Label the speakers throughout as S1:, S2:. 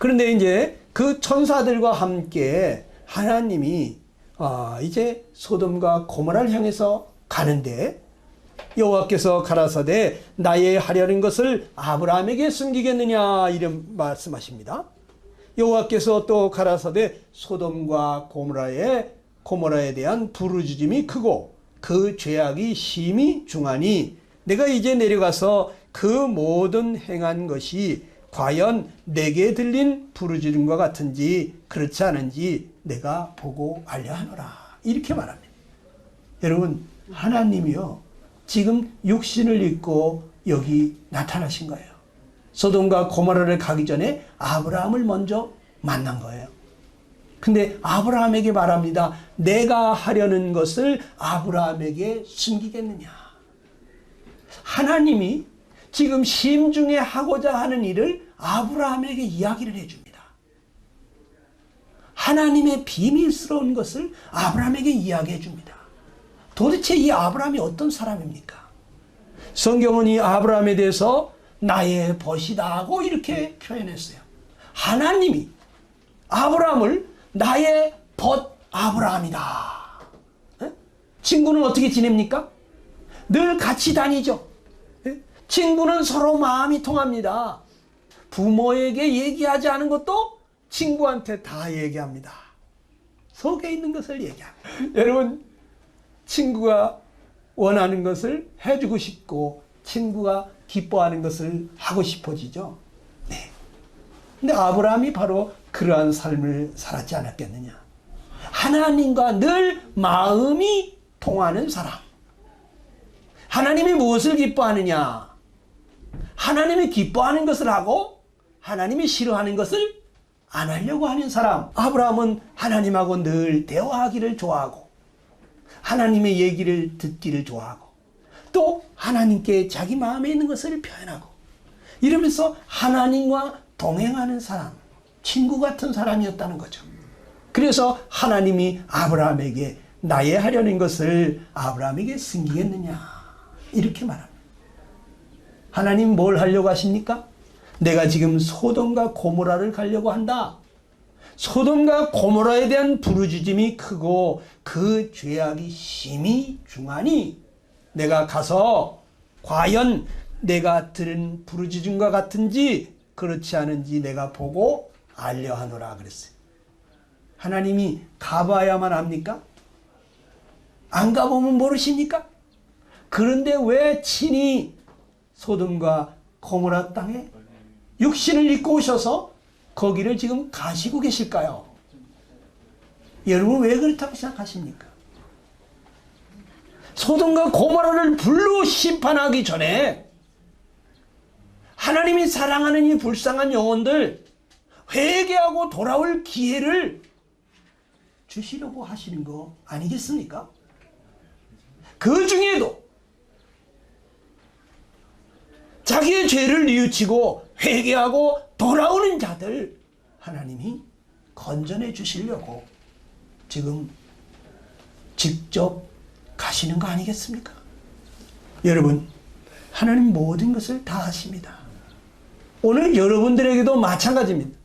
S1: 그런데 이제 그 천사들과 함께 하나님이 이제 소돔과 고모라를 향해서 가는데 여호와께서 가라사대 나의 하려는 것을 아브라함에게 숨기겠느냐 이런 말씀하십니다. 여호와께서 또 가라사대 소돔과 고모라에 대한 부르짖음이 크고 그 죄악이 심히 중하니 내가 이제 내려가서 그 모든 행한 것이 과연 내게 들린 부르짖음과 같은지 그렇지 않은지 내가 보고 알려하노라 이렇게 말합니다. 여러분 하나님이요 지금 육신을 입고 여기 나타나신 거예요. 소돔과 고모라를 가기 전에 아브라함을 먼저 만난 거예요. 근데 아브라함에게 말합니다. 내가 하려는 것을 아브라함에게 숨기겠느냐. 하나님이 지금 심중에 하고자 하는 일을 아브라함에게 이야기를 해줍니다. 하나님의 비밀스러운 것을 아브라함에게 이야기해 줍니다. 도대체 이 아브라함이 어떤 사람입니까? 성경은 이 아브라함에 대해서 나의 벗이다 하고 이렇게 표현했어요. 하나님이 아브라함을 나의 벗 아브라함이다. 친구는 어떻게 지냅니까? 늘 같이 다니죠. 친구는 서로 마음이 통합니다. 부모에게 얘기하지 않은 것도 친구한테 다 얘기합니다. 속에 있는 것을 얘기합니다. 여러분 친구가 원하는 것을 해주고 싶고 친구가 기뻐하는 것을 하고 싶어지죠. 네. 근데 아브라함이 바로 그러한 삶을 살았지 않았겠느냐. 하나님과 늘 마음이 통하는 사람. 하나님이 무엇을 기뻐하느냐. 하나님이 기뻐하는 것을 하고 하나님이 싫어하는 것을 안 하려고 하는 사람. 아브라함은 하나님하고 늘 대화하기를 좋아하고 하나님의 얘기를 듣기를 좋아하고 또 하나님께 자기 마음에 있는 것을 표현하고 이러면서 하나님과 동행하는 사람, 친구 같은 사람이었다는 거죠. 그래서 하나님이 아브라함에게 나의 하려는 것을 아브라함에게 숨기겠느냐 이렇게 말합니다. 하나님 뭘 하려고 하십니까? 내가 지금 소돔과 고모라를 가려고 한다. 소돔과 고모라에 대한 부르짖음이 크고 그 죄악이 심히 중하니 내가 가서 과연 내가 들은 부르짖음과 같은지 그렇지 않은지 내가 보고 알려하노라 그랬어요. 하나님이 가봐야만 합니까? 안 가보면 모르십니까? 그런데 왜 친히 소돔과 고모라 땅에 육신을 입고 오셔서 거기를 지금 가시고 계실까요? 여러분 왜 그렇다고 생각하십니까? 소돔과 고모라를 불로 심판하기 전에 하나님이 사랑하는 이 불쌍한 영혼들 회개하고 돌아올 기회를 주시려고 하시는 거 아니겠습니까? 그 중에도 자기의 죄를 뉘우치고 회개하고 돌아오는 자들 하나님이 건져내 주시려고 지금 직접 가시는 거 아니겠습니까? 여러분 하나님 모든 것을 다 하십니다. 오늘 여러분들에게도 마찬가지입니다.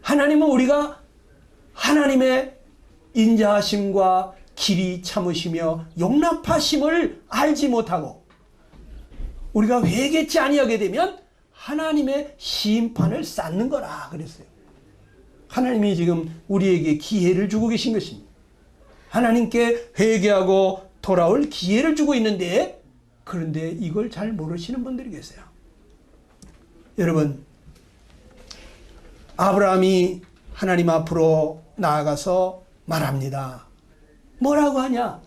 S1: 하나님은 우리가 하나님의 인자하심과 길이 참으시며 용납하심을 알지 못하고 우리가 회개치 아니하게 되면 하나님의 심판을 쌓는 거라 그랬어요. 하나님이 지금 우리에게 기회를 주고 계신 것입니다. 하나님께 회개하고 돌아올 기회를 주고 있는데 그런데 이걸 잘 모르시는 분들이 계세요. 여러분 아브라함이 하나님 앞으로 나아가서 말합니다. 뭐라고 하냐?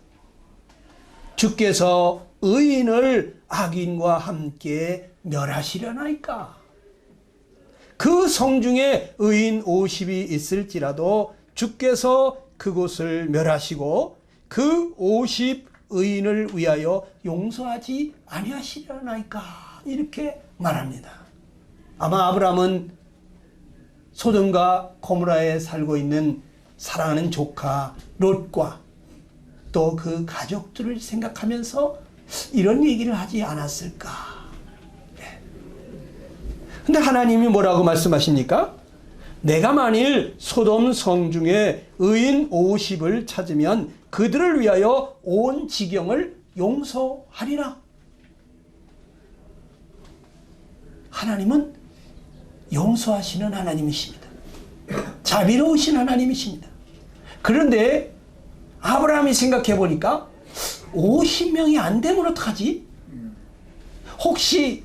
S1: 주께서 의인을 악인과 함께 멸하시려나이까? 그 성중에 의인 50이 있을지라도 주께서 그곳을 멸하시고 그 50 의인을 위하여 용서하지 아니하시려나이까? 이렇게 말합니다. 아마 아브라함은 소돔과 고모라에 살고 있는 사랑하는 조카 롯과 또 그 가족들을 생각하면서 이런 얘기를 하지 않았을까? 근데 하나님이 뭐라고 말씀하십니까? 내가 만일 소돔 성 중에 의인 50을 찾으면 그들을 위하여 온 지경을 용서하리라. 하나님은 용서하시는 하나님이십니다. 자비로우신 하나님이십니다. 그런데 아브라함이 생각해 보니까 50명이 안 되면 어떡하지? 혹시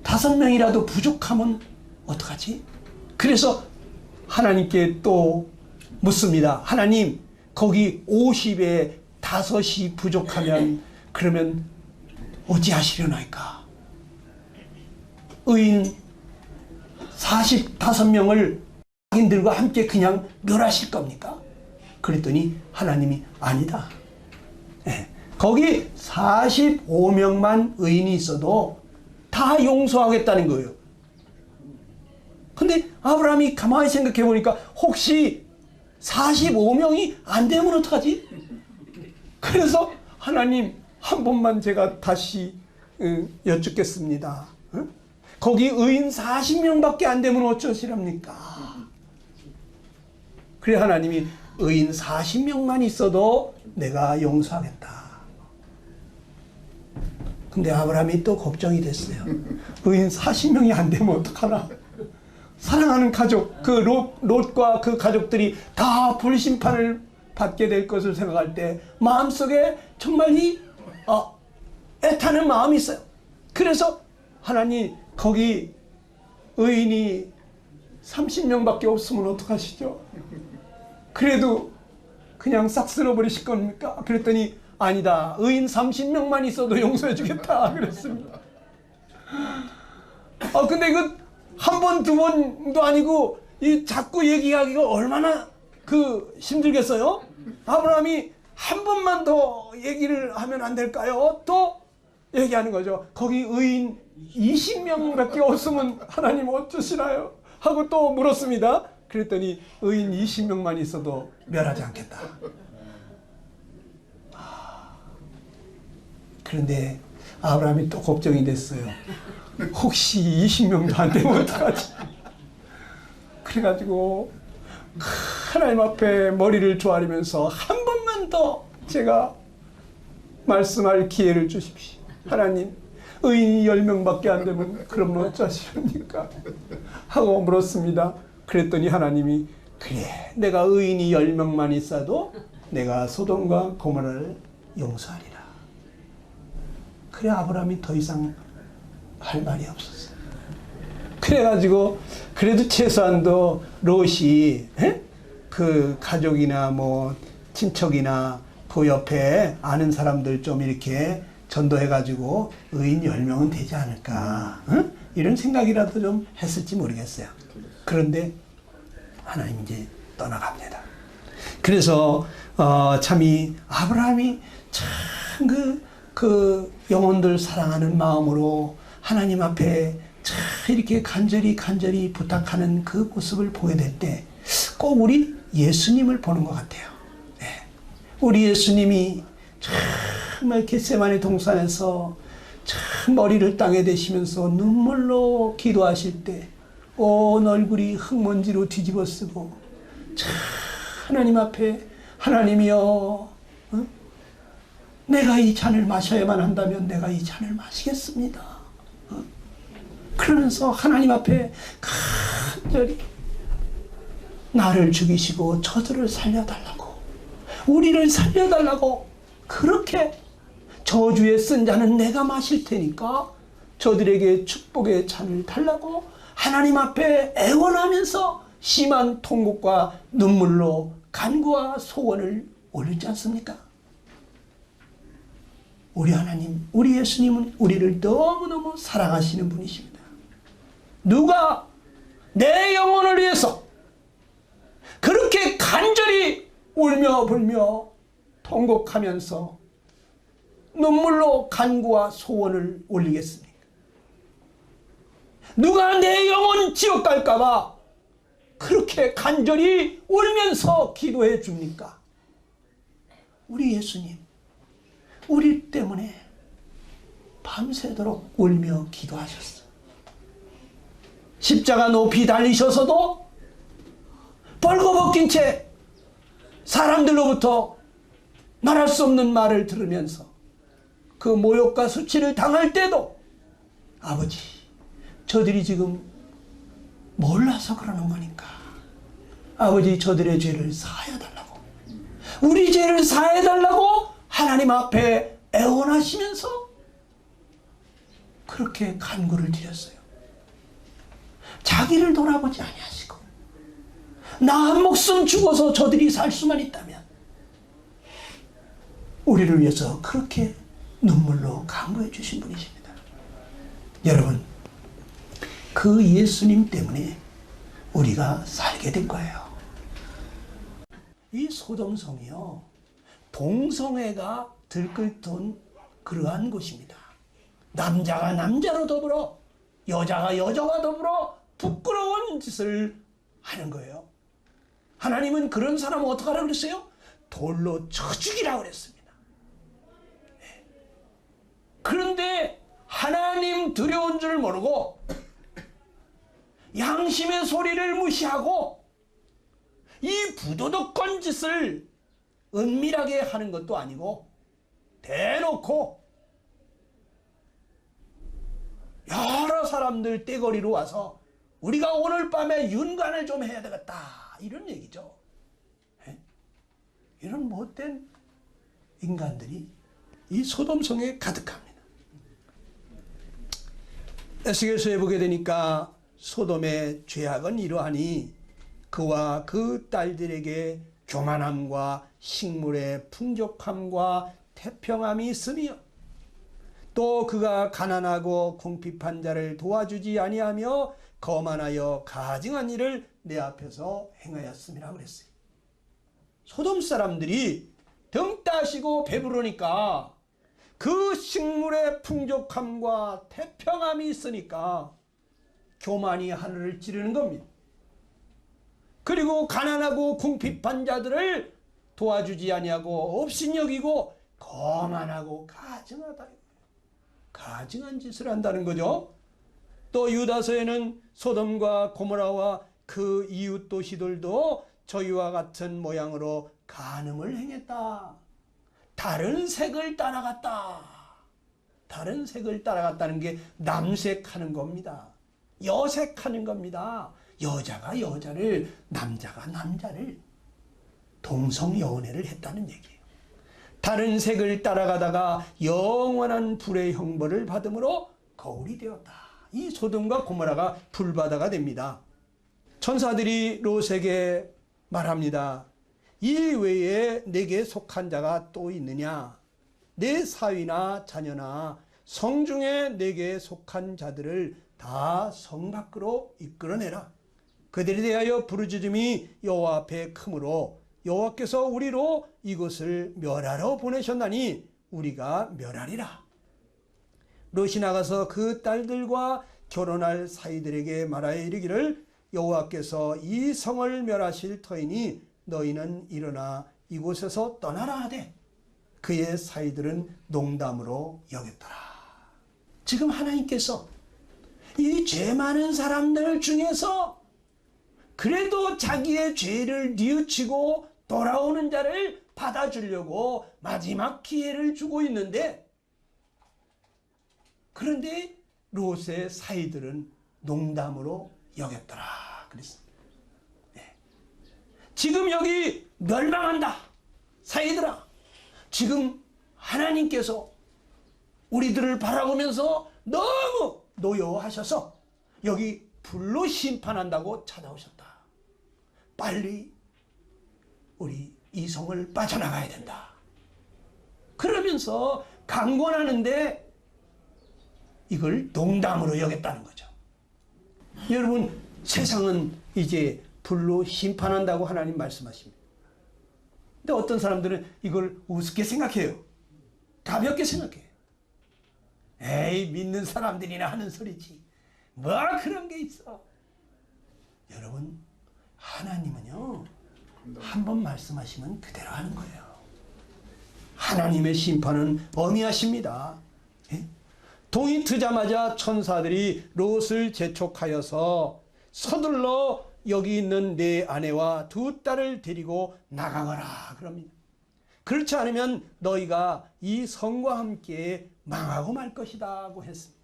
S1: 5명이라도 부족하면 어떡하지? 그래서 하나님께 또 묻습니다. 하나님, 거기 50에 5이 부족하면 그러면 어찌하시려나이까? 의인 45명을 자기들과 함께 그냥 멸하실 겁니까? 그랬더니 하나님이 아니다. 네. 거기 45명만 의인이 있어도 다 용서하겠다는 거예요. 근데 아브라함이 가만히 생각해 보니까 혹시 45명이 안 되면 어떡하지? 그래서 하나님 한 번만 제가 다시 여쭙겠습니다. 거기 의인 40명밖에 안 되면 어쩌시랍니까? 그래 하나님이 의인 40명만 있어도 내가 용서하겠다. 근데 아브라함이 또 걱정이 됐어요. 의인 40명이 안 되면 어떡하나? 사랑하는 가족, 그 롯과 그 가족들이 다 불심판을 받게 될 것을 생각할 때 마음속에 정말 애타는 마음이 있어요. 그래서 하나님 거기 의인이 30명밖에 없으면 어떡하시죠? 그래도 그냥 싹 쓸어버리실 겁니까? 그랬더니 아니다. 의인 30명만 있어도 용서해 주겠다. 그랬습니다. 근데 그 한 번, 두 번도 아니고 이 자꾸 얘기하기가 얼마나 힘들겠어요? 아브라함이 한 번만 더 얘기를 하면 안 될까요? 또 얘기하는 거죠. 거기 의인 20명밖에 없으면 하나님 어쩌시나요? 하고 또 물었습니다. 그랬더니 의인 20명만 있어도 멸하지 않겠다. 그런데 아브라함이 또 걱정이 됐어요. 혹시 20명도 안 되면 어떡하지? 그래가지고 하나님 앞에 머리를 조아리면서 한 번만 더 제가 말씀할 기회를 주십시오. 하나님, 의인이 10명밖에 안 되면 그러면 어쩌시렵니까? 하고 물었습니다. 그랬더니 하나님이 그래, 내가 의인이 10명만 있어도 내가 소돔과 고모라를 용서하리라. 그래 아브라함이 더 이상 할 말이 없었어요. 그래가지고 그래도 최소한도 롯이 그 가족이나 뭐 친척이나 그 옆에 아는 사람들 좀 이렇게 전도해가지고 의인 10명은 되지 않을까, 이런 생각이라도 좀 했을지 모르겠어요. 그런데 하나님 이제 떠나갑니다. 그래서 참이 아브라함이 참 그 영혼들 사랑하는 마음으로 하나님 앞에 참 이렇게 간절히 부탁하는 그 모습을 보게 될 때 꼭 우리 예수님을 보는 것 같아요. 네. 우리 예수님이 정말 겟세마네 동산에서 참 머리를 땅에 대시면서 눈물로 기도하실 때 온 얼굴이 흙먼지로 뒤집어 쓰고 참 하나님 앞에 하나님이여, 내가 이 잔을 마셔야만 한다면 내가 이 잔을 마시겠습니다. 그러면서 하나님 앞에 간절히 나를 죽이시고 저들을 살려달라고, 우리를 살려달라고, 그렇게 저주에 쓴 잔은 내가 마실 테니까 저들에게 축복의 잔을 달라고 하나님 앞에 애원하면서 심한 통곡과 눈물로 간구와 소원을 올리지 않습니까? 우리 하나님, 우리 예수님은 우리를 너무너무 사랑하시는 분이십니다. 누가 내 영혼을 위해서 그렇게 간절히 울며 불며 통곡하면서 눈물로 간구와 소원을 올리겠습니까? 누가 내 영혼 지옥 갈까봐 그렇게 간절히 울면서 기도해 줍니까? 우리 예수님, 우리 때문에 밤새도록 울며 기도하셨어. 십자가 높이 달리셔서도 벌거벗긴 채 사람들로부터 말할 수 없는 말을 들으면서 그 모욕과 수치를 당할 때도 아버지, 저들이 지금 몰라서 그러는 거니까 아버지, 저들의 죄를 사하여달라고, 우리 죄를 사하여달라고 하나님 앞에 애원하시면서 그렇게 간구를 드렸어요. 자기를 돌아보지 아니하시고 나 한 목숨 죽어서 저들이 살 수만 있다면 우리를 위해서 그렇게 눈물로 간구해 주신 분이십니다. 여러분, 그 예수님 때문에 우리가 살게 된 거예요. 이 소돔성이요, 동성애가 들끓던 그러한 곳입니다. 남자가 남자로 더불어 여자가 여자와 더불어 부끄러운 짓을 하는 거예요. 하나님은 그런 사람을 어떻게 하라고 그랬어요? 돌로 쳐 죽이라고 그랬습니다. 그런데 하나님 두려운 줄 모르고 양심의 소리를 무시하고 이 부도덕한 짓을 은밀하게 하는 것도 아니고 대놓고 여러 사람들 떼거리로 와서 우리가 오늘 밤에 윤관을 좀 해야 되겠다, 이런 얘기죠. 이런 못된 인간들이 이 소돔성에 가득합니다. 에스겔서에 보게 되니까 소돔의 죄악은 이러하니 그와 그 딸들에게 교만함과 식물의 풍족함과 태평함이 있으며 또 그가 가난하고 궁핍한 자를 도와주지 아니하며 거만하여 가증한 일을 내 앞에서 행하였음이라고 그랬어요. 소돔 사람들이 등 따시고 배부르니까 그 식물의 풍족함과 태평함이 있으니까 교만이 하늘을 찌르는 겁니다. 그리고 가난하고 궁핍한 자들을 도와주지 아니하고 업신여기고 거만하고 가증하다. 가증한 짓을 한다는 거죠. 또 유다서에는 소돔과 고모라와 그 이웃 도시들도 저희와 같은 모양으로 간음을 행했다. 다른 색을 따라갔다. 다른 색을 따라갔다는 게 남색하는 겁니다. 여색하는 겁니다. 여자가 여자를, 남자가 남자를 동성연애를 했다는 얘기예요. 다른 색을 따라가다가 영원한 불의 형벌을 받음으로 거울이 되었다. 이 소돔과 고모라가 불바다가 됩니다. 천사들이 롯에게 말합니다. 이 외에 내게 속한 자가 또 있느냐? 내 사위나 자녀나 성중에 내게 속한 자들을 다 성 밖으로 이끌어내라. 그들에 대하여 부르짖음이 여호와 앞에 크므로 여호와께서 우리로 이곳을 멸하러 보내셨나니 우리가 멸하리라. 롯이 나가서 그 딸들과 결혼할 사이들에게 말하여 이르기를 여호와께서 이 성을 멸하실 터이니 너희는 일어나 이곳에서 떠나라 하되 그의 사이들은 농담으로 여겼더라. 지금 하나님께서 이 죄 많은 사람들 중에서 그래도 자기의 죄를 뉘우치고 돌아오는 자를 받아주려고 마지막 기회를 주고 있는데, 그런데 롯의 사이들은 농담으로 여겼더라 그랬습니다. 네. 지금 여기 멸망한다. 사이들아, 지금 하나님께서 우리들을 바라보면서 너무 노여워하셔서 여기 불로 심판한다고 찾아오셨다. 빨리 우리 이 성을 빠져나가야 된다. 그러면서 강권하는데 이걸 농담으로 여겼다는 거죠. 여러분, 세상은 이제 불로 심판한다고 하나님 말씀하십니다. 근데 어떤 사람들은 이걸 우습게 생각해요. 가볍게 생각해요. 에이, 믿는 사람들이나 하는 소리지. 뭐 그런 게 있어. 여러분, 하나님은요, 한번 말씀하시면 그대로 하는 거예요. 하나님의 심판은 엄히하십니다. 예? 동이 트자마자 천사들이 롯을 재촉하여서 서둘러 여기 있는 내 아내와 두 딸을 데리고 나가거라 그럽니다. 그렇지 않으면 너희가 이 성과 함께 망하고 말 것이다 고 했습니다.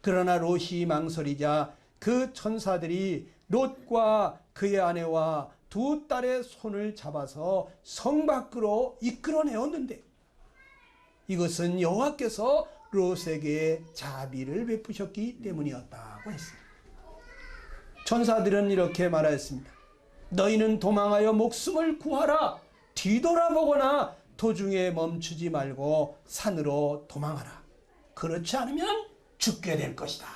S1: 그러나 롯이 망설이자 그 천사들이 롯과 그의 아내와 두 딸의 손을 잡아서 성 밖으로 이끌어내었는데 이것은 여호와께서 롯에게 자비를 베푸셨기 때문이었다고 했습니다. 천사들은 이렇게 말하였습니다. 너희는 도망하여 목숨을 구하라. 뒤돌아보거나 도중에 멈추지 말고 산으로 도망하라. 그렇지 않으면 죽게 될 것이다.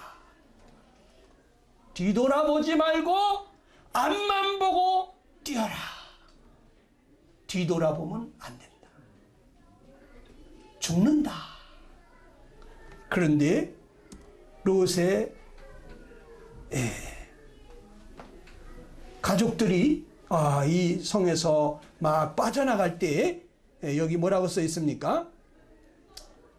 S1: 뒤돌아보지 말고 앞만 보고 뛰어라. 뒤돌아보면 안 된다. 죽는다. 그런데 롯의 가족들이 이 성에서 막 빠져나갈 때 여기 뭐라고 써 있습니까?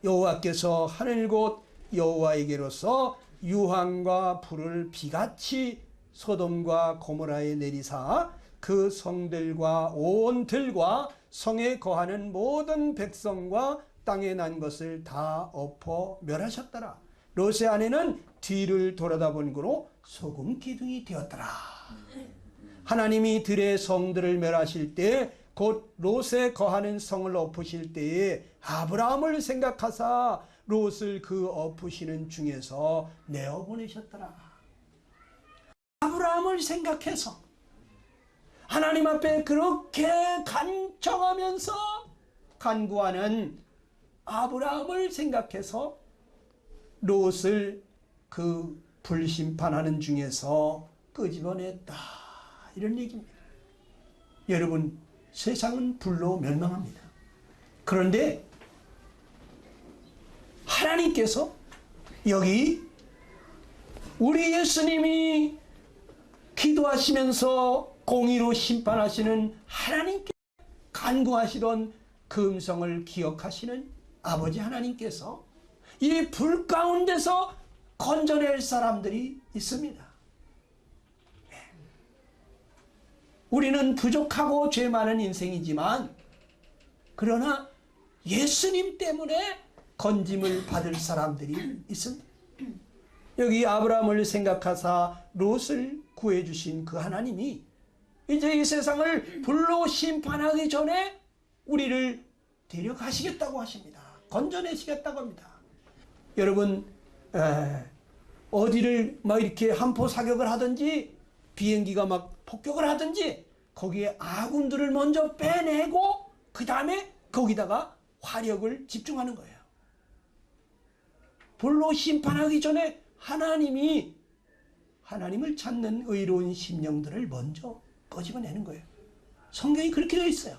S1: 여호와께서 하늘 곧 여호와에게로서 유황과 불을 비같이 소돔과 고모라에 내리사 그 성들과 온 들과 성에 거하는 모든 백성과 땅에 난 것을 다 엎어 멸하셨더라. 롯의 아내는 뒤를 돌아다본 고로 소금 기둥이 되었더라. 하나님이 들의 성들을 멸하실 때 곧 롯에 거하는 성을 엎으실 때에 아브라함을 생각하사 롯을 그 엎으시는 중에서 내어보내셨더라. 아브라함을 생각해서 하나님 앞에 그렇게 간청하면서 간구하는 아브라함을 생각해서 롯을 그 불심판하는 중에서 끄집어냈다. 이런 얘기입니다. 여러분, 세상은 불로 멸망합니다. 그런데 하나님께서 여기 우리 예수님이 기도하시면서 공의로 심판하시는 하나님께 간구하시던 그 음성을 기억하시는 아버지 하나님께서 이 불 가운데서 건져낼 사람들이 있습니다. 우리는 부족하고 죄 많은 인생이지만 그러나 예수님 때문에 건짐을 받을 사람들이 있습니다. 여기 아브라함을 생각하사 롯을 구해주신 그 하나님이 이제 이 세상을 불로 심판하기 전에 우리를 데려가시겠다고 하십니다. 건져내시겠다고 합니다. 여러분, 어디를 막 이렇게 함포 사격을 하든지 비행기가 막 폭격을 하든지 거기에 아군들을 먼저 빼내고 그 다음에 거기다가 화력을 집중하는 거예요. 불로 심판하기 전에 하나님을 찾는 의로운 심령들을 먼저 끄집어내는 거예요. 성경이 그렇게 되어 있어요.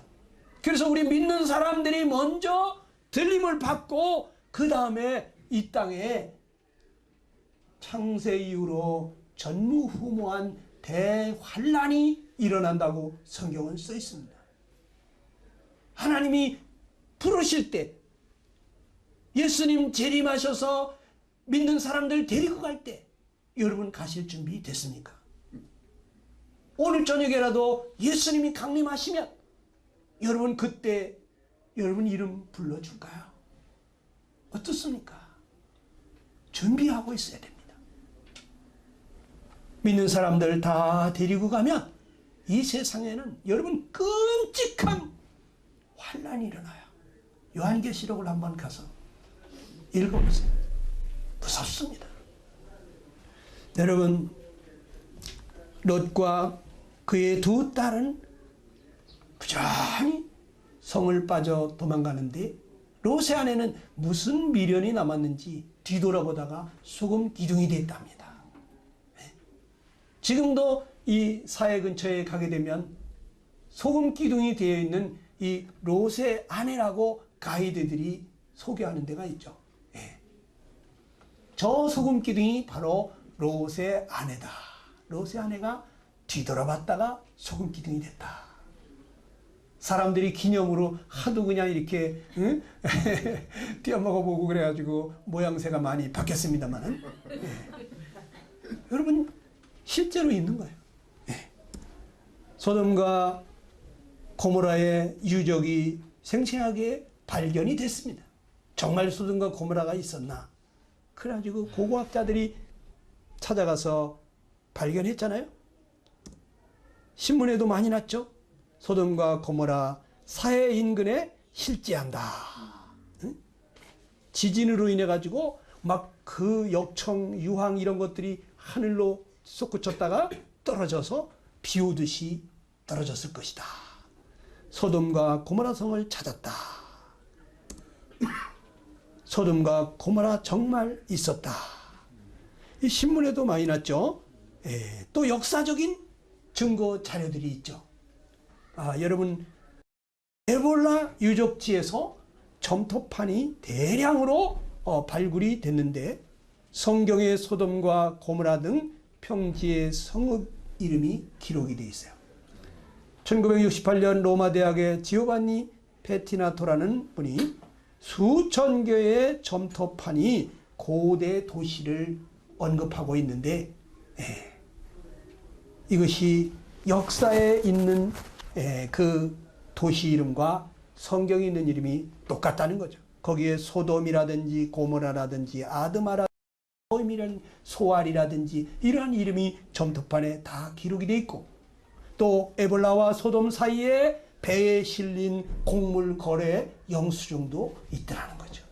S1: 그래서 우리 믿는 사람들이 먼저 들림을 받고 그 다음에 이 땅에 창세 이후로 전무후무한 대환란이 일어난다고 성경은 써 있습니다. 하나님이 부르실 때 예수님 재림하셔서 믿는 사람들 데리고 갈 때 여러분 가실 준비 됐습니까? 오늘 저녁에라도 예수님이 강림하시면 여러분 그때 여러분 이름 불러줄까요? 어떻습니까? 준비하고 있어야 됩니다. 믿는 사람들 다 데리고 가면 이 세상에는 여러분 끔찍한 환란이 일어나요. 요한계시록을 한번 가서 읽어보세요. 무섭습니다. 여러분, 롯과 그의 두 딸은 부지런히 성을 빠져 도망가는데 롯의 아내는 무슨 미련이 남았는지 뒤돌아보다가 소금 기둥이 됐답니다. 지금도 이 사해 근처에 가게 되면 소금 기둥이 되어 있는 이 롯의 아내라고 가이드들이 소개하는 데가 있죠. 저 소금 기둥이 바로 롯의 아내다. 롯의 아내가 뒤돌아봤다가 소금 기둥이 됐다. 사람들이 기념으로 하도 그냥 이렇게 응? 띄어먹어보고 그래가지고 모양새가 많이 바뀌었습니다만은 여러분 실제로 있는 거예요. 소돔과 고모라의 유적이 생생하게 발견이 됐습니다. 정말 소돔과 고모라가 있었나? 그래가지고 고고학자들이 찾아가서 발견했잖아요. 신문에도 많이 났죠. 소돔과 고모라 사해 인근에 실재한다. 응? 지진으로 인해 가지고 막 그 역청 유황 이런 것들이 하늘로 솟구쳤다가 떨어져서 비 오듯이 떨어졌을 것이다. 소돔과 고모라 성을 찾았다. 소돔과 고모라 정말 있었다. 이 신문에도 많이 났죠. 또 역사적인 증거 자료들이 있죠. 여러분 에볼라 유적지에서 점토판이 대량으로 발굴이 됐는데 성경의 소돔과 고모라 등 평지의 성읍 이름이 기록이 되어 있어요. 1968년 로마 대학의 지오반니 페티나토라는 분이 수천 개의 점토판이 고대 도시를 언급하고 있는데 이것이 역사에 있는 그 도시 이름과 성경에 있는 이름이 똑같다는 거죠. 거기에 소돔이라든지 고모라라든지 아드마라든지 소알이라든지 이러한 이름이 점토판에 다 기록이 되어 있고 또 에볼라와 소돔 사이에 배에 실린 곡물 거래 영수증도 있더라는 거죠.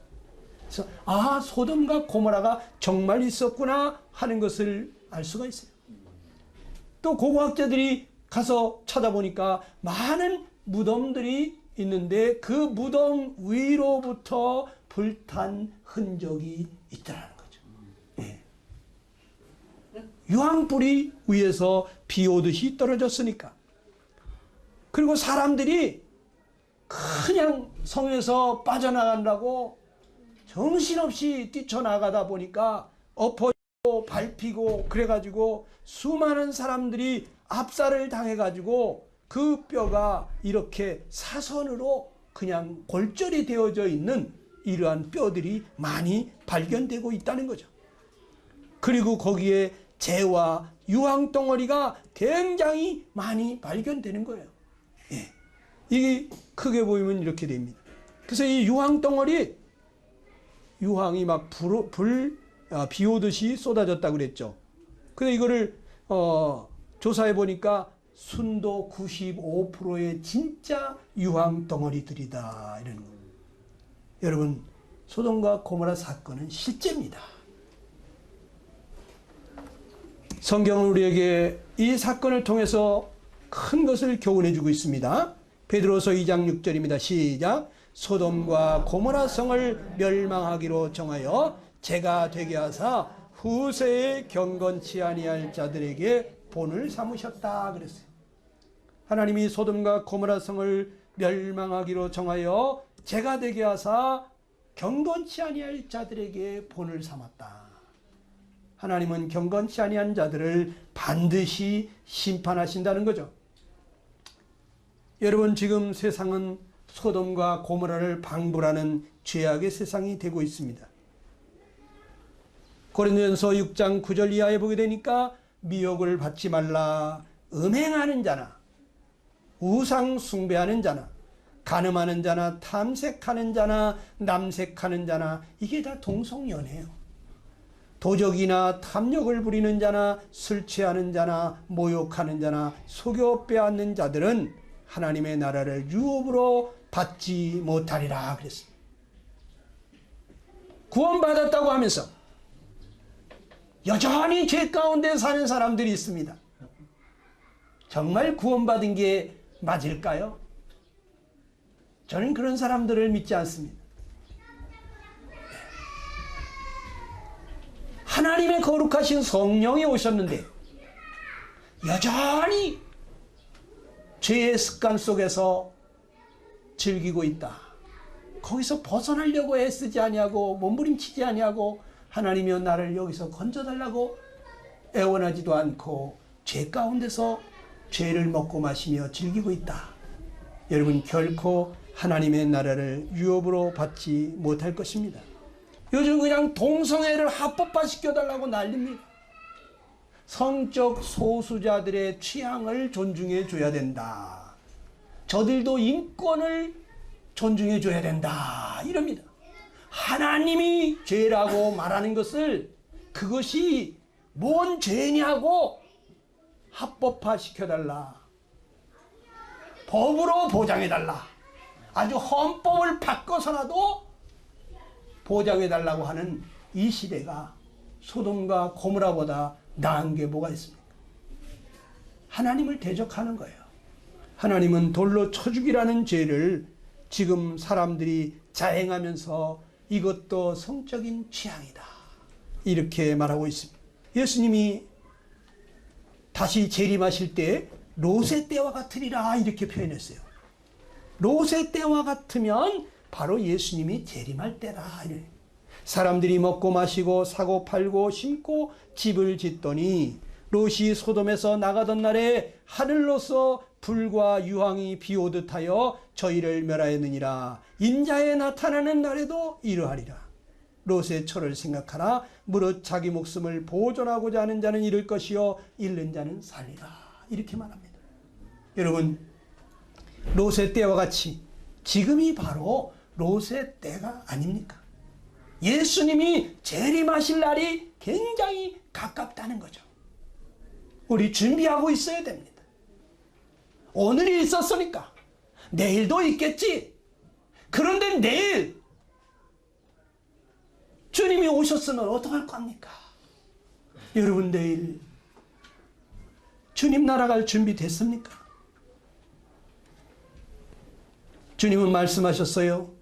S1: 그래서 소돔과 고모라가 정말 있었구나 하는 것을 알 수가 있어요. 또 고고학자들이 가서 찾아보니까 많은 무덤들이 있는데 그 무덤 위로부터 불탄 흔적이 있더라는 거죠. 유황불이 위에서 비 오듯이 떨어졌으니까. 그리고 사람들이 그냥 성에서 빠져나간다고 정신없이 뛰쳐나가다 보니까 엎어지고 밟히고 그래가지고 수많은 사람들이 압살을 당해가지고 그 뼈가 이렇게 사선으로 그냥 골절이 되어져 있는 이러한 뼈들이 많이 발견되고 있다는 거죠. 그리고 거기에 재와 유황덩어리가 굉장히 많이 발견되는 거예요. 이게 크게 보이면 이렇게 됩니다. 그래서 이 유황덩어리, 유황이 막 비 오듯이 쏟아졌다고 그랬죠. 근데 이거를 조사해 보니까 순도 95%의 진짜 유황덩어리들이다 이런 거예요. 여러분 소돔과 고모라 사건은 실제입니다. 성경은 우리에게 이 사건을 통해서 큰 것을 교훈해 주고 있습니다. 베드로서 2장 6절입니다. 시작. 소돔과 고모라 성을 멸망하기로 정하여 제가 되게 하사 후세에 경건치 아니할 자들에게 본을 삼으셨다 그랬어요. 하나님이 소돔과 고모라 성을 멸망하기로 정하여 제가 되게 하사 경건치 아니할 자들에게 본을 삼았다. 하나님은 경건치 아니한 자들을 반드시 심판하신다는 거죠. 여러분 지금 세상은 소돔과 고모라를 방불하는 죄악의 세상이 되고 있습니다. 고린도전서 6장 9절 이하에 보게 되니까 미혹을 받지 말라. 음행하는 자나 우상 숭배하는 자나 간음하는 자나 탐색하는 자나 남색하는 자나 이게 다 동성연애예요. 도적이나 탐욕을 부리는 자나 술 취하는 자나 모욕하는 자나 속여 빼앗는 자들은 하나님의 나라를 유업으로 받지 못하리라 그랬습니다. 구원받았다고 하면서 여전히 죄 가운데 사는 사람들이 있습니다. 정말 구원받은 게 맞을까요? 저는 그런 사람들을 믿지 않습니다. 하나님의 거룩하신 성령이 오셨는데 여전히 죄의 습관 속에서 즐기고 있다. 거기서 벗어나려고 애쓰지 아니하고 몸부림치지 아니하고 하나님이여 나를 여기서 건져달라고 애원하지도 않고 죄 가운데서 죄를 먹고 마시며 즐기고 있다. 여러분 결코 하나님의 나라를 유업으로 받지 못할 것입니다. 요즘 그냥 동성애를 합법화시켜달라고 난립니다. 성적 소수자들의 취향을 존중해 줘야 된다. 저들도 인권을 존중해 줘야 된다. 이럽니다. 하나님이 죄라고 말하는 것을 그것이 뭔 죄냐고 합법화시켜달라. 법으로 보장해달라. 아주 헌법을 바꿔서라도 보장해달라고 하는 이 시대가 소돔과 고모라보다 나은 게 뭐가 있습니까? 하나님을 대적하는 거예요. 하나님은 돌로 쳐 죽이라는 죄를 지금 사람들이 자행하면서 이것도 성적인 취향이다. 이렇게 말하고 있습니다. 예수님이 다시 재림하실 때 롯의 때와 같으리라 이렇게 표현했어요. 롯의 때와 같으면 바로 예수님이 재림할 때라. 사람들이 먹고 마시고 사고 팔고 심고 집을 짓더니 롯이 소돔에서 나가던 날에 하늘로서 불과 유황이 비오듯 하여 저희를 멸하였느니라. 인자에 나타나는 날에도 이러하리라. 롯의 처를 생각하라. 무릇 자기 목숨을 보존하고자 하는 자는 잃을 것이요 잃는 자는 살리라. 이렇게 말합니다. 여러분, 롯의 때와 같이 지금이 바로 롯의 때가 아닙니까? 예수님이 재림하실 날이 굉장히 가깝다는 거죠. 우리 준비하고 있어야 됩니다. 오늘이 있었으니까 내일도 있겠지. 그런데 내일 주님이 오셨으면 어떡할 겁니까? 여러분 내일 주님 나라 갈 준비 됐습니까? 주님은 말씀하셨어요.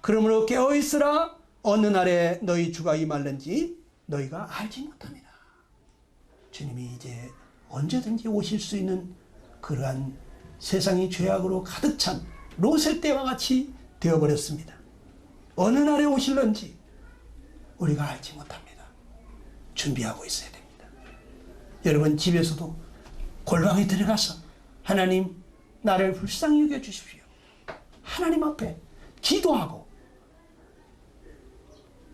S1: 그러므로 깨어있으라. 어느 날에 너희 주가 임할는지 너희가 알지 못합니다. 주님이 이제 언제든지 오실 수 있는 그러한 세상이 죄악으로 가득 찬 롯의 때와 같이 되어버렸습니다. 어느 날에 오실는지 우리가 알지 못합니다. 준비하고 있어야 됩니다. 여러분 집에서도 골방에 들어가서 하나님 나를 불쌍히 여겨주십시오. 하나님 앞에 기도하고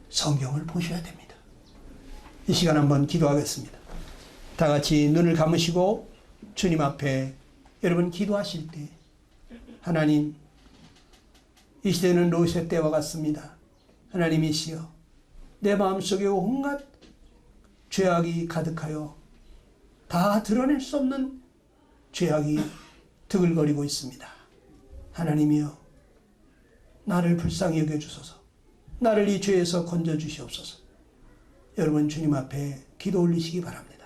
S1: 성경을 보셔야 됩니다. 이 시간 한번 기도하겠습니다. 다 같이 눈을 감으시고 주님 앞에 여러분 기도하실 때 하나님 이 시대는 롯의 때와 같습니다. 하나님이시여 내 마음속에 온갖 죄악이 가득하여 다 드러낼 수 없는 죄악이 드글거리고 있습니다. 하나님이여 나를 불쌍히 여겨주소서. 나를 이 죄에서 건져주시옵소서. 여러분 주님 앞에 기도 올리시기 바랍니다.